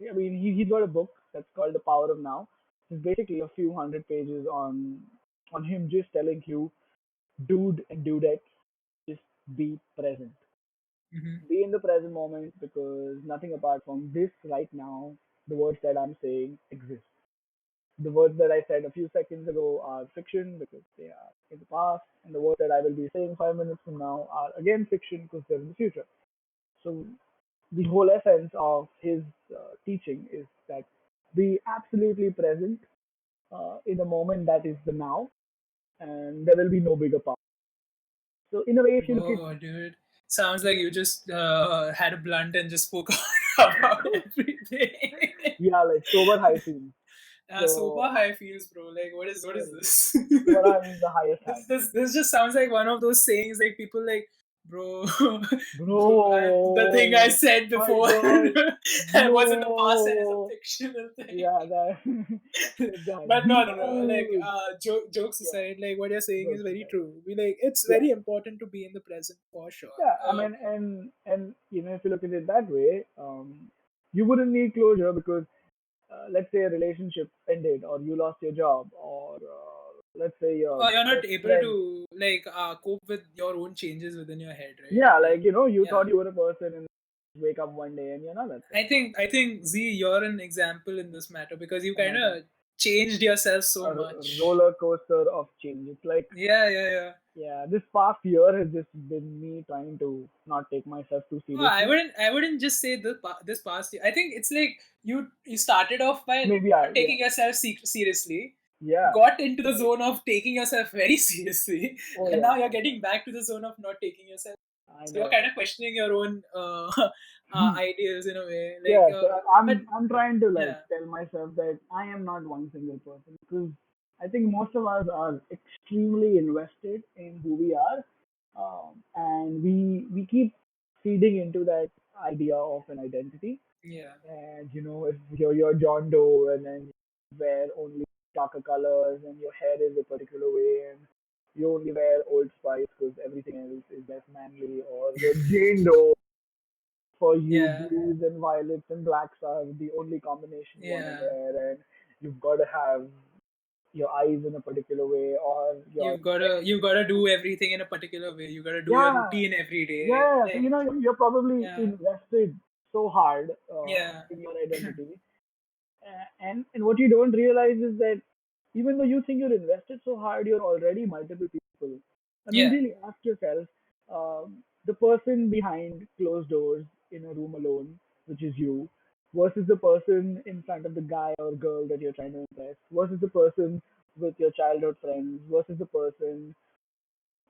I mean, he's got a book that's called The Power of Now. It's basically a few hundred pages on him just telling you, dude and dudettes, just be present. Hmm. Be in the present moment because nothing apart from this right now, the words that I'm saying exist. The words that I said a few seconds ago are fiction because they are in the past, and the words that I will be saying 5 minutes from now are again fiction because they're in the future. So the whole essence of his teaching is that be absolutely present in the moment that is the now, and there will be no bigger power. So in a way, if you look at, Whoa, dude. Sounds like yeah, you just had a blunt and just spoke out about everything. yeah, like sober high field. Super So high feels, bro. Like, what is well, this? sober high means the highest high. This just sounds like one of those sayings like people like, bro, bro, the thing I Bro, said my before God, was in the past and is a bro. fictional thing. Yeah, that that But no. Like, dude. jokes Yeah, aside, like what you're saying is jokes very aside. true. We like it's Yeah, very important to be in the present for sure. yeah. I mean, and if you look at it that way, you wouldn't need closure because let's say a relationship ended, or you lost your job, or let's say your Or you're not best able friend. to like cope with your own changes within your head, right? Yeah, Like, like you yeah. thought you were a person, and wake up one day and you're not that person. I think Z, you're an example in this matter because you kind Imagine of changed yourself so a much. roller coaster of change. It's like, Yeah. yeah, this past year has just been me trying to not take myself too Oh, I seriously. wouldn't. I wouldn't just say this past year. I think it's like you started off by Maybe not yeah, taking yourself seriously, Yeah. got into the Right. zone of taking yourself very seriously, Oh and yeah. now you're getting back to the zone of not taking yourself. I So you're know. kind of questioning your own ideas in a way. Yeah. So But I'm trying to like yeah, tell myself that I am not one single person, because I think most of us are extremely invested in who we are, and we keep feeding into that idea of an identity. yeah, And if you're John Doe, and then you wear only darker colors, and your hair is a particular way, and you only wear Old Spice because everything else is less manly, or you're Jane Doe, for you yeah, blues and violets and blacks are the only combination you want to yeah. wear, and you've got to have your eyes in a particular way, or your You've gotta do everything in a particular way. You gotta do your yeah, routine every day. yeah. So Like you're probably yeah, invested so hard yeah, in your identity. And what you don't realize is that even though you think you're invested so hard, you're already multiple people. I mean, yeah. really ask yourself, the person behind closed doors in a room alone, which is you, versus the person in front of the guy or girl that you're trying to impress, versus the person with your childhood friends, versus the person,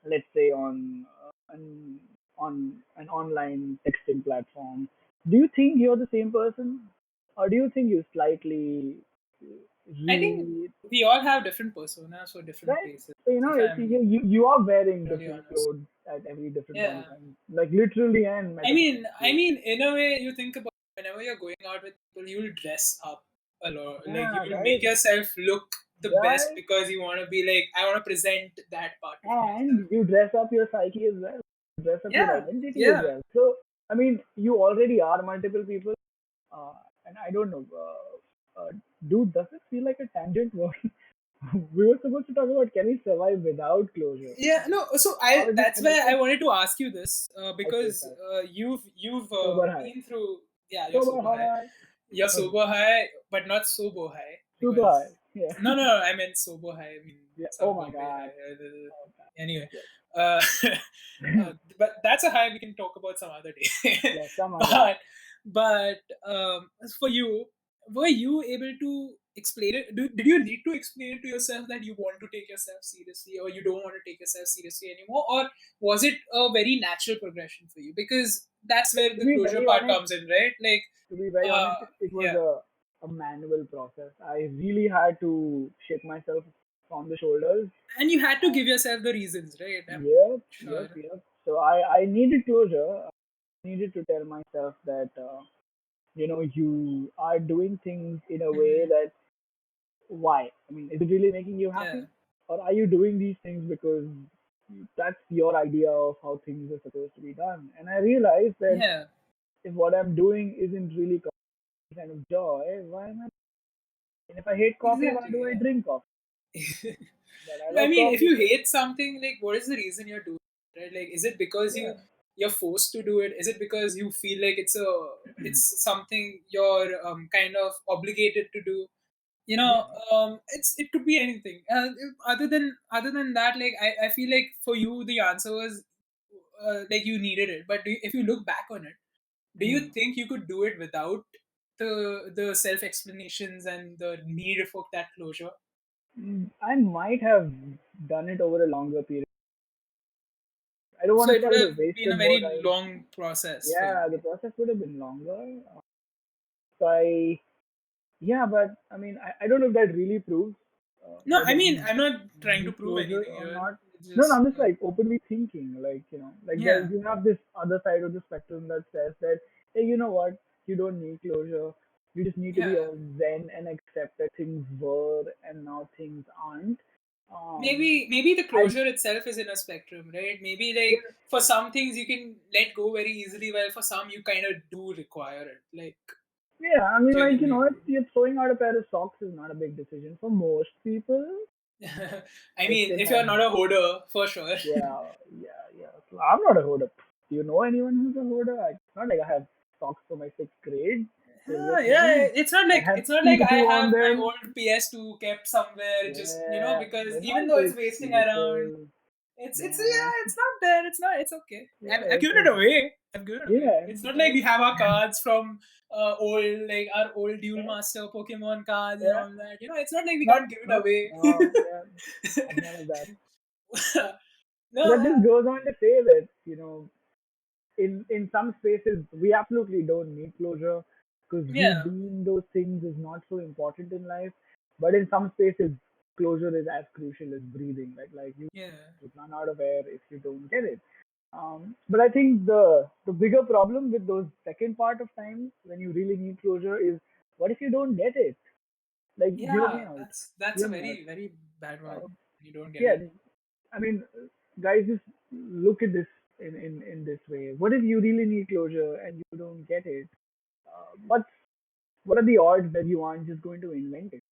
let's say, on an online texting platform. Do you think you're the same person, or do you think you slightly I think really we all have different personas for different right? places. So If it's, I'm you are wearing really different honest, clothes at every different point yeah. in time, like literally and I mean, I metaphorically. mean, in a way, you think about whenever you're going out with people, you'll dress up a lot. Like Yeah, you'll make right, yourself look the best right. because you want to be like, I want to present that part of myself. And you dress up your psyche as well, dress up your Yeah, identity as yeah, well. So I mean, you already are multiple people. Uh, and I don't know, dude, does it feel like a tangent? What we were supposed to talk about? Can we survive without closure? yeah. No, so How I is it that's why I connected? wanted to ask you this I say because that. you've Sober high, been through, yeah, you're sober sober high. high, You're but sober high, but not sober high super because high. Yeah, no, I meant sober high. I mean yeah. Oh some my Bombay god. high. Oh god. Anyway, Yes. uh, but that's a high we can talk about some other day. Yeah, some other day. But as for you, were you able to explain it? Did you need to explain it to yourself that you want to take yourself seriously, or you don't want to take yourself seriously anymore, or was it a very natural progression for you? Because that's where To the be closure very part honest, comes in, right? Like, to be very uh, honest, it was yeah, a manual process. I really had to shake myself from the shoulders. and you had to And give yourself the reasons, right? I'm yep, sure. yep. So I needed closure. I needed to tell myself that you are doing things in a way Hmm. that, why? I mean, is it really making you Yeah, happy, or are you doing these things because that's your idea of how things are supposed to be done? And I realized that yeah, if what I'm doing isn't really kind of joy, why am I? And if I hate coffee, why exactly. do I Yeah. drink coffee? But I I love mean, if coffee. you hate something, like, what is the reason you're doing it, right? Like, is it because Yeah. you're forced to do it? Is it because you feel like it's something you're kind of obligated to do? Yeah. It could be anything. Other than that, like, I feel like for you the answer was like you needed it. But if you look back on it, do you Hmm. think you could do it without the self explanations and the need for that closure? I might have done it over a longer period. I don't want So to it say I would would have have been a wasted more very time. long process for you. Yeah, the process would have been longer. So yeah, but I mean, I don't know if that really proves No, I whether mean, we I'm not trying to need prove closure anything or here. not. It's No, no, just I'm just like openly thinking, like, like there yeah, you have this other side of the spectrum that says that, hey, you know what, you don't need closure. You just need to be yeah. all zen and accept that things were and now things aren't. Um, Maybe the I closure itself is in a spectrum, right? Maybe like yeah, for some things you can let go very easily, while for some you kind of do require it, like yeah. I mean, like, genuinely. you're throwing out a pair of socks is not a big decision for most people. I I mean, still if you're have. not a hoarder, for sure. Yeah, yeah. So I'm not a hoarder. Do you know anyone who's a hoarder? It's not like I have socks for my sixth grade still Yeah, with yeah. me It's not that like have it's not like I P2 on have my them. old PS2 kept somewhere, just Yeah, because they're even not though it's big wasting around, sleepers. it's Yeah, yeah, it's not there. It's not. It's okay. yeah. I given it So away. good on it. Yeah, It's not like right? we have our cards from old, like our old Duel Yeah, Master Pokemon cards and yeah. all that. It's not like we Nope, can't give it nope. away. Yeah, have none of that. No, But this goes on to say that, in some spaces we absolutely don't need closure because we yeah, deem those things as not so important in life. But in some spaces, closure is as crucial as breathing. Like you yeah, would run out of air if you don't get it. But I think the bigger problem with those second part of times when you really need closure is, what if you don't get it? Like, hear me yeah. out. That's a Hear me out. very very bad one. Uh, You don't get yeah, it. I mean, guys, just look at this in this way. What if you really need closure and you don't get it? What are the odds that you aren't just going to invent it?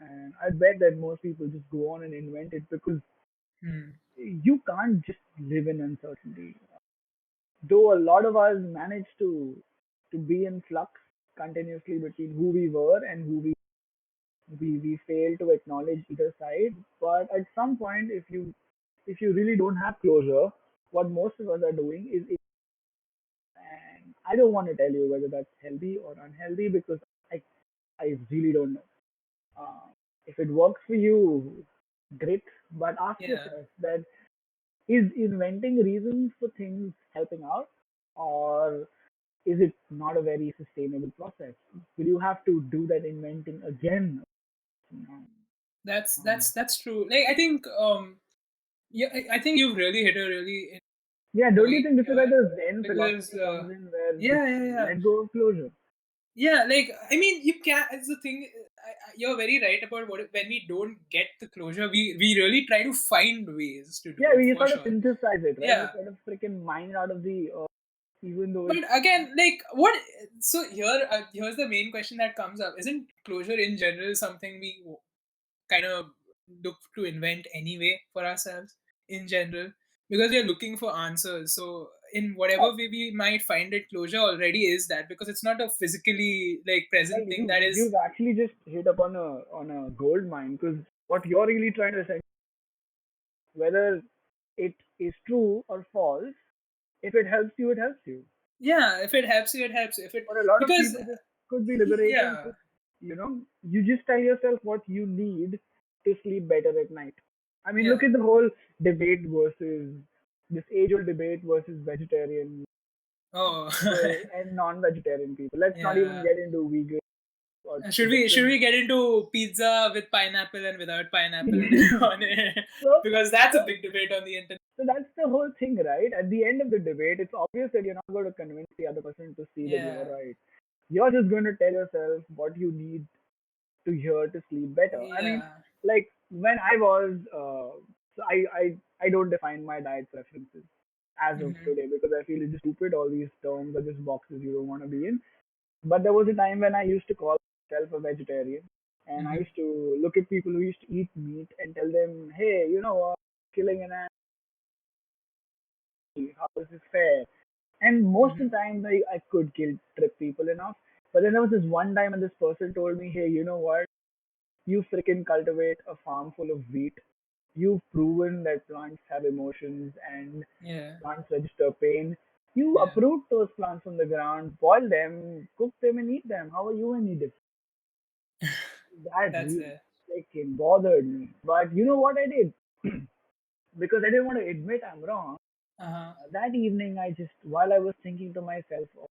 And I bet that most people just go on and invent it because Hmm. you can't just live in uncertainty. Though a lot of us manage to be in flux continuously between who we were and who we fail to acknowledge either side. But at some point, if you really don't have closure, what most of us are doing is, and I don't want to tell you whether that's healthy or unhealthy because I I really don't know. Uh, if it works for you, great. But ask Yeah, yourself that, is inventing reasons for things helping out, or is it not a very sustainable process? Will you have to do that inventing again? You know? that's true. Like I think yeah, I think you've really hit a really Yeah, don't you point think this is where here the Zen because philosophy comes in, where just yeah, yeah, yeah. let go of closure? Yeah, like I mean, you can. It's the thing. You're very right about when we don't get the closure, we really try to find ways to do Yeah, it we for sort of sure. synthesize it, right? We Yeah, sort of freaking mine it out of the even though but it's again, like what? So here's the main question that comes up: isn't closure in general something we kind of look to invent anyway for ourselves in general? Because we are looking for answers. So in yeah. whatever way we might find it, closure already is that because it's not a physically like Well, present thing you that is. you've actually just hit upon a gold mine, because what you're really trying to say, whether it is true or false, if it helps you, it helps you. Yeah, if it helps you, it helps you. If it For a lot of because people, this could be liberating. yeah, You just tell yourself what you need to sleep better at night. I mean, look yeah. at the whole debate versus this age-old debate versus vegetarian Oh, people and non-vegetarian people. Let's not even yeah. get into vegan or Should we different. get into pizza with pineapple and without pineapple on it? so, Because that's so, a big debate on the internet. so that's the whole thing, right? At the end of the debate, it's obvious that you're not going to convince the other person to see that you're Yeah, right. You're just going to tell yourself what you need to hear to sleep better. I mean, yeah. like when I was, so I don't define my diet preferences as of Hmm. today because I feel it's just stupid. All these terms are just boxes you don't want to be in. But there was a time when I used to call myself a vegetarian, and I Hmm. used to look at people who used to eat meat and tell them, hey, you know what, killing an animal, how is this fair? And most of Hmm. the time, I could kill trick people enough. But then there was this one time when this person told me, hey, you know what? You freaking cultivate a farm full of wheat. You've proven that plants have emotions and Yeah, plants register pain. You yeah. uproot those plants from the ground, boil them, cook them, and eat them. How are you any different? That That's really it. freaking bothered me. But you know what I did? Because I didn't want to admit I'm wrong. Uh-huh. That evening, while I was thinking to myself, oh,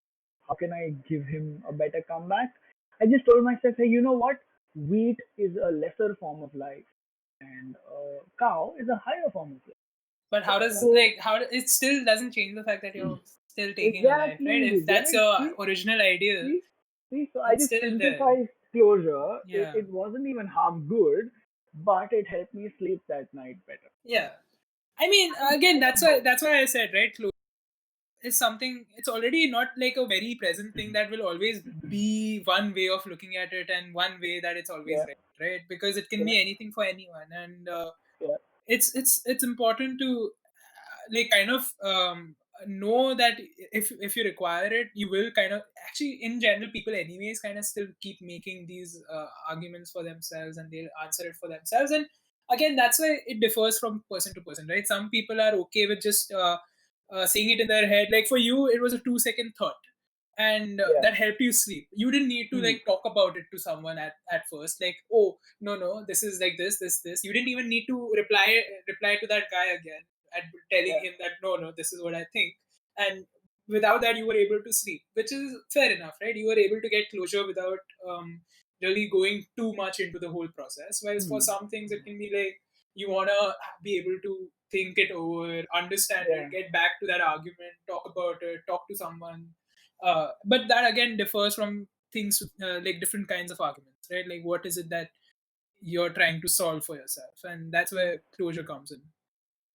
how can I give him a better comeback? I just told myself, hey, you know what? Wheat is a lesser form of life, and a cow is a higher form of life. But how does So, like how it still doesn't change the fact that you're still taking a life, right? exactly, If that's right? your See, original ideal, see, see. So I it's just still there. synthesized closure. It, Yeah, it wasn't even half good, but it helped me sleep that night better. yeah. I mean, again, I think that's why I said right. Is something it's already not like a very present thing that will always be one way of looking at it and one way that it's always yeah, right because it can yeah, be anything for anyone and yeah. it's important to like kind of know that if you require it you will kind of actually in general people anyways kind of still keep making these arguments for themselves and they'll answer it for themselves and again that's why it differs from person to person right some people are okay with just saying it in their head. Like for you, it was a 2 second thought, and Yeah. that helped you sleep. You didn't need to Hmm. like talk about it to someone at first. Like, oh no, no, this is like this. You didn't even need to reply to that guy again and telling Yeah. him that no, no, this is what I think. And without that, you were able to sleep, which is fair enough, right? You were able to get closure without really going too much into the whole process. Whereas for Hmm. some things, it can be like you want to be able to think it over, understand it, Yeah. get back to that argument, talk about it, talk to someone. But that again differs from things like different kinds of arguments, right? Like what is it that you're trying to solve for yourself, and that's True. where closure comes in.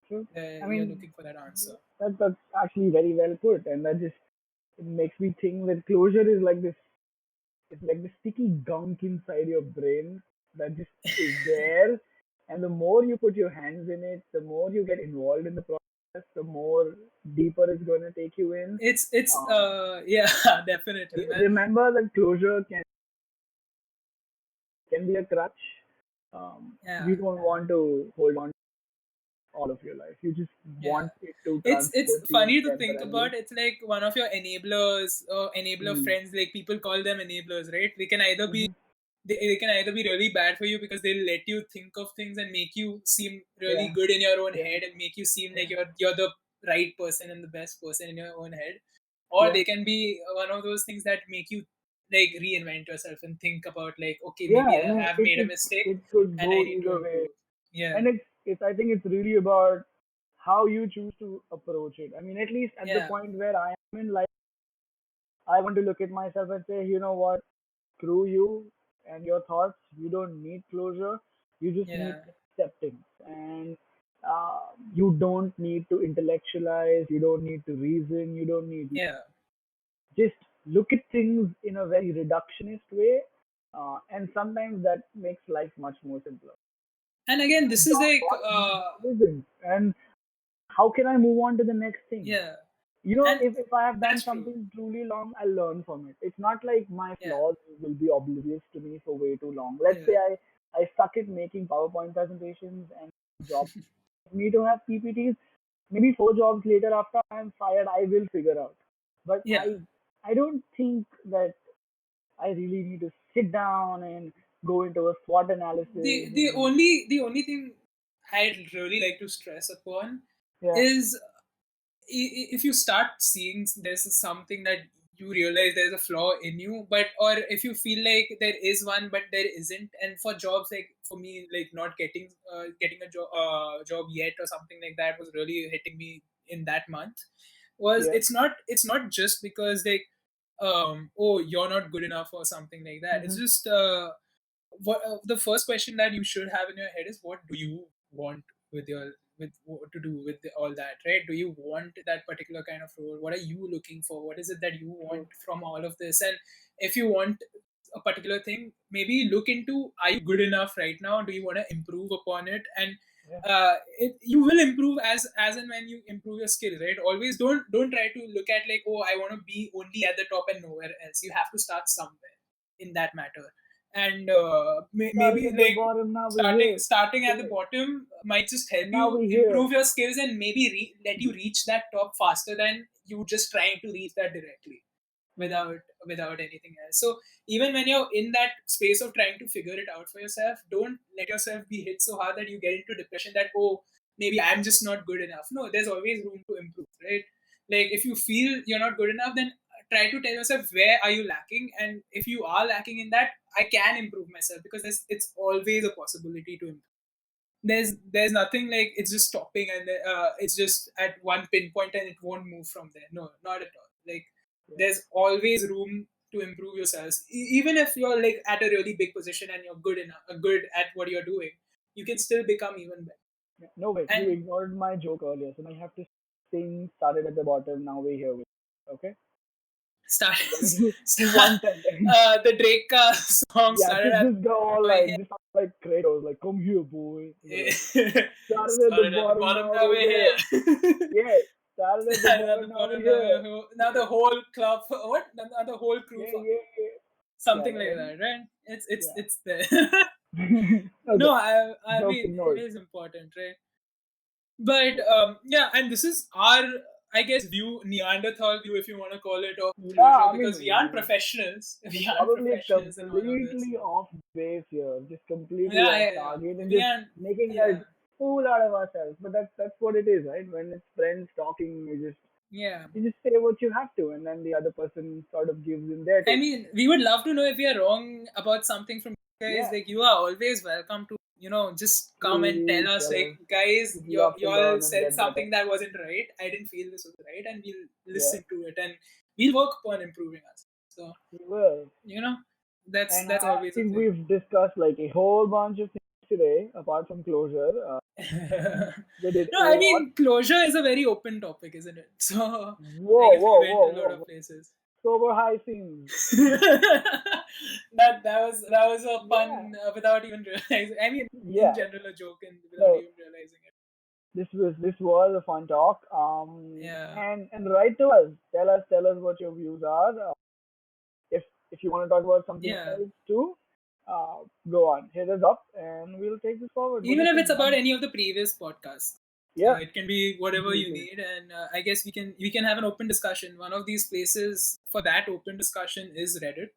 True. I You're mean, looking for that answer. that's actually very well put, and that just it makes me think that closure is like this. It's like the sticky gunk inside your brain that just is there, and the more you put your hands in it, the more you get involved in the process, the more deeper it's going to take you in. It's Um, yeah, definitely, man. remember that closure can be a crutch. Yeah. You don't want to hold on all of your life. You just Yeah. want it to It's transport you funny to think temporarily. about. It's like one of your enablers or enabler Mm. friends, like people call them enablers, right? They can either be Hmm. they can either be really bad for you because they'll let you think of things and make you seem really Yeah, good in your own yeah, head and make you seem like yeah, you're the right person and the best person in your own head. Or yeah, they can be one of those things that make you like reinvent yourself and think about like, okay, maybe yeah. No, I've made a mistake it could and I go need to either way, improve. Yeah. and it's I think it's really about how you choose to approach it. I mean, at least at the Yeah. point where I am in life, I want to look at myself and say, you know what, screw you and your thoughts. You don't need closure. You just need Yeah. acceptance, and you don't need to intellectualize. You don't need to reason. You don't need Yeah. just look at things in a very reductionist way, and sometimes that makes life much more simpler. And again, My this is job, like what my job isn't, and how can I move on to the next thing? yeah. You know, And if I have done that's true. something truly long, I'll learn from it. It's not like my Yeah. flaws will be oblivious to me for way too long. Let's Yeah. say I suck at making PowerPoint presentations and job me to have PPTs. Maybe 4 jobs later after I'm fired, I will figure out. But Yeah. I don't think that I really need to sit down and go into a SWOT analysis and The only thing I'd really like to stress upon yeah, is if you start seeing there's something that you realize there's a flaw in you, but or if you feel like there is one but there isn't, and for jobs like for me, like not getting a job yet or something like that was really hitting me in that month. Was yeah, it's not just because like oh you're not good enough or something like that. It's hmm, just what the first question that you should have in your head is what do you want with your with what to do with all that, right? Do you want that particular kind of role? What are you looking for? What is it that you want true, from all of this? And if you want a particular thing, maybe look into, are you good enough right now? Do you want to improve upon it? And yeah, you will improve as and when you improve your skill, right? Always don't try to look at like, oh, I want to be only at the top and nowhere else. You have to start somewhere in that matter. And started maybe at the like bottom, now we're starting here. starting at the Okay, bottom might just help and now you we're here. improve your skills and maybe let you reach that top faster than you just trying to reach that directly Hmm. without anything else. So even when you're in that space of trying to figure it out for yourself, don't let yourself be hit so hard that you get into depression that, oh, maybe I'm just not good enough. No, there's always room to improve, right? Like if you feel you're not good enough, then try to tell yourself where are you lacking, and if you are lacking in that, I can improve myself, because it's always a possibility to improve. There's nothing like it's just stopping and it's just at one pinpoint and it won't move from there. No, not at all. Like Yeah, there's always room to improve yourselves. Even if you're like at a really big position and you're good at what you're doing, you can still become even better. yeah. No, wait, you And ignored my joke earlier, so now you have to sing started at the bottom, now we're here with okay? start, You gotta do start one sentence. the Drake song Yeah, started at just go all my like head. just sound like Kratos, like come here, boy. You're like started at the Started at the bottom, bottom, now now we're we're here. here. Yeah, started at the Started at the bottom, now we're bottom, now here. now the whole club, what? Now the whole crew Yeah, for yeah, yeah. Yeah, something yeah, like that, right? It's yeah. it's there. Okay, No, I joke mean it ignored. is important, right? But Yeah. yeah, and this is our I guess view, Neanderthal view, if you want to call it, of Yeah, closure, I because we aren't mean, professionals. We aren't probably professionals in all of this. completely off base here, just completely Yeah, off yeah, yeah. target, and We just aren't. making Yeah, a fool out of ourselves. But that's what it is, right? When it's friends talking, yeah. you just say what you have to, and then the other person sort of gives in their I take. mean, we would love to know if we are wrong about something from you guys. Yeah, Like, you are always welcome to, just come and tell please us, tell like, us. guys, We'd you love to y'all learn and said get better. something that wasn't right. I didn't feel this was right, and we'll Yeah, listen to it and we'll work upon improving us. So, we will. you know, that's And that's I always a think thing. we've discussed like a whole bunch of things today, apart from closure. We did No, a I lot. mean, closure is a very open topic, isn't it? So, I Whoa, guess we whoa, went whoa, a lot whoa. of places. Sober high scenes. That was a Yeah, pun without even realizing. I mean, in yeah. general, a joke and without So even realizing it. this was a fun talk. Yeah, And write to us. Tell us what your views are. If you want to talk about something yeah. else too, go on. Hit us up, and we'll take this forward. What do Even you if it's think, about man? any of the previous podcasts, Yeah, it can be whatever you completely. need, and I guess we can have an open discussion. One of these places for that open discussion is Reddit.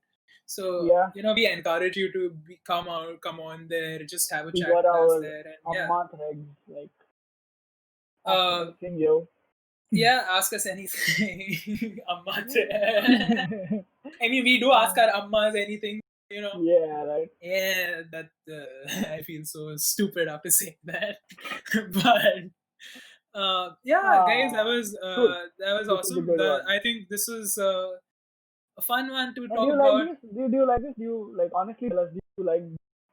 So Yeah, we encourage you to come out, come on there, just have a we chat got with us our there, and yeah. Amma threads. Like, ask us Uh, anything, yo. Yeah, ask us anything. Amma. Yeah. I mean, we do ask our ammas anything, you know. Yeah, right. Yeah, that I feel so stupid after saying that. But yeah, guys, that Ah, was cool. uh, that was This is a awesome. good one. I think this was a fun one to And do talk you like about. this? Do you like this? Do you like honestly tell us? Do you like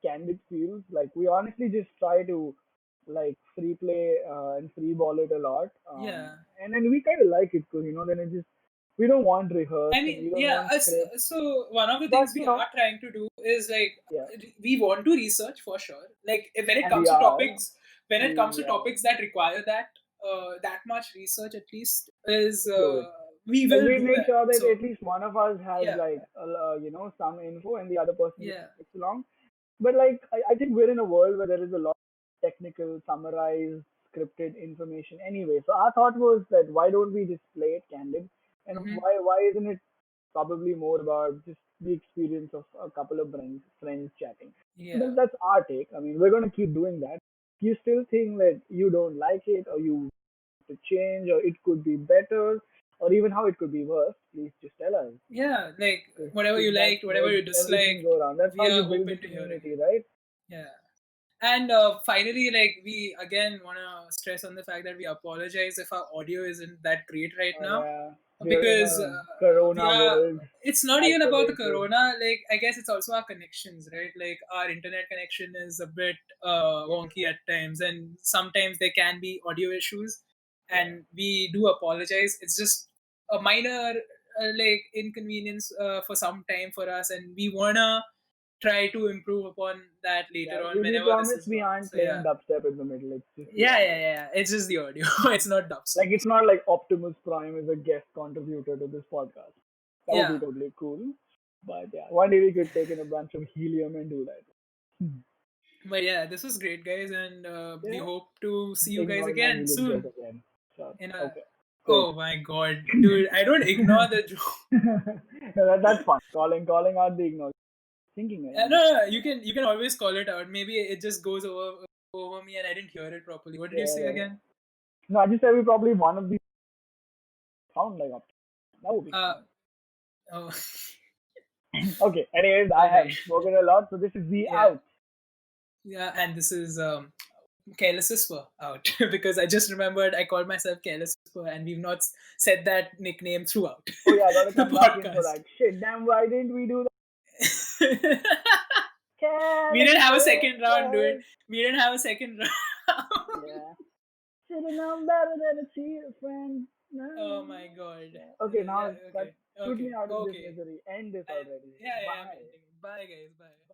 candid feels? Like we honestly just try to like free play and free ball it a lot, Yeah. and then we kind of like it because then it just we don't want I rehearsed and mean, we don't yeah. want script, So one of the but things we are trying to do is like yeah, we want to research for sure. Like when it and we comes to are topics, when it comes to we are topics that require that much research, at least is we do it. we Like will we do make that. sure that So at least one of us has yeah, like some info and the other person just yeah, sticks along. But like I think we're in a world where there is a lot of technical, summarized, scripted information anyway. So our thought was that why don't we just play it candid, and hmm, why isn't it probably more about just the experience of a couple of friends chatting. So yeah, that's our take. I mean, we're gonna keep doing that. If you still think that you don't like it or you want to change or it could be better or even how it could be worse, please just tell us. yeah. Like Because whatever you that liked, whatever you makes everything disliked, go around. That's we how you are build the open to hearing community, it. right? Yeah. And finally, like we again want to stress on the fact that we apologize if our audio isn't that great right now, Yeah. We're in because a we corona are. world, It's not even about the isolated. corona. Like I guess it's also our connections, right? Like our internet connection is a bit wonky at times, and sometimes there can be audio issues, Yeah. and we do apologize. It's just a minor like inconvenience for some time for us, and we wanna try to improve upon that Yeah. later on We whenever this promise is we gone. aren't So playing yeah, dubstep in the middle. It's just the yeah, yeah, audio. yeah. It's just the audio. It's not dubstep. Like it's not like Optimus Prime is a guest contributor to this podcast. That would be Yeah, totally cool. But yeah, one day we could take in a bunch of helium and do that. but yeah, this was great, guys, and we Yeah. hope to see you guys Ignore my again helium joke soon. again. So In a okay. Cool. Oh my god, dude! I don't ignore the joke. No, that's fun. Calling out the ignore. Thinking it. No, I'm just no, no, thinking you it. can always call it out. Maybe it just goes over me, and I didn't hear it properly. What did you Yeah, say yeah, yeah. again? No, I just said we probably one of these sound like Optimus. That would be Uh, fun. oh, Okay. Anyways, I all have right. spoken a lot, so this is the Yeah, out. yeah, and this is Careless Whisper out because I just remembered I called myself Careless Whisper, and we've not said that nickname throughout Oh yeah, I gotta the come back in for podcast. that. Shit, damn, why didn't we do that? We didn't Careless have a second round, dude. whisper. We didn't have a second round. Yeah. Should've known better than to cheat a friend. Oh No. my god. Yeah. Okay, Yeah, now okay. shoot me Okay. out of this Okay. misery. End this I, already. yeah, yeah, I'm Bye. ending. Bye, guys. Bye.